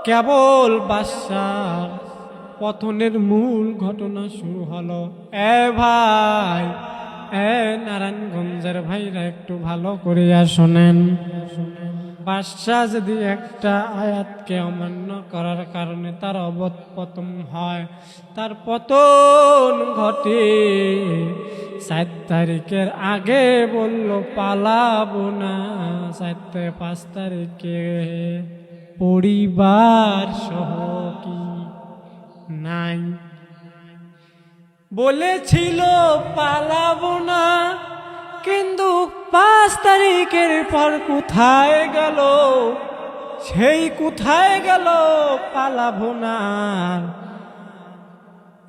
কেবল বাদশার পতনের মূল ঘটনা শুরু হলো। ভাই, নারায়ণগঞ্জের ভাইরা একটু ভালো করিয়া শোনেন। বাদশা যদি একটা আয়াতকে অমান্য করার কারণে তার অবৎপতন হয়, তার পতন ঘটে, 7 তারিখের আগে বলল পালাবো না, 5 তারিখে পরিবার সহ কি নাই বলেছিল পালাবো না, কিন্তু 5 তারিখের পর কোথায় গেল সেই, কোথায় গেল পালাবো না,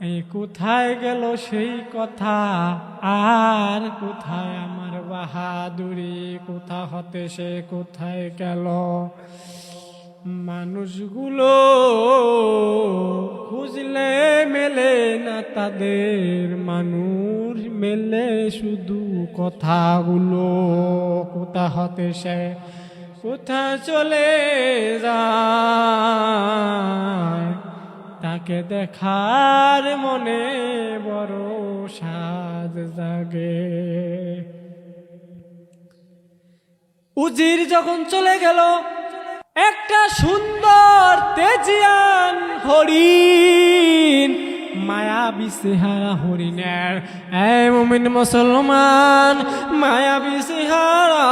এই কোথায় গেল সেই কথা, আর কোথায় আমার বাহাদুরি, কোথা হতে সে কোথায় গেল। মানুষগুলো খুঁজলে মেলে না তাদের, মানুষ মেলে শুধু কথাগুলো, কোথা হতে সে কোথা চলে যায়, তাকে দেখার মনে বড় সাজ জাগে। উজির যখন চলে গেল, একটা সুন্দর তেজিয়ান হরিণ, মায়াবী চেহারা হরিণের, মুমিন মুসলমান, মায়াবী চেহারা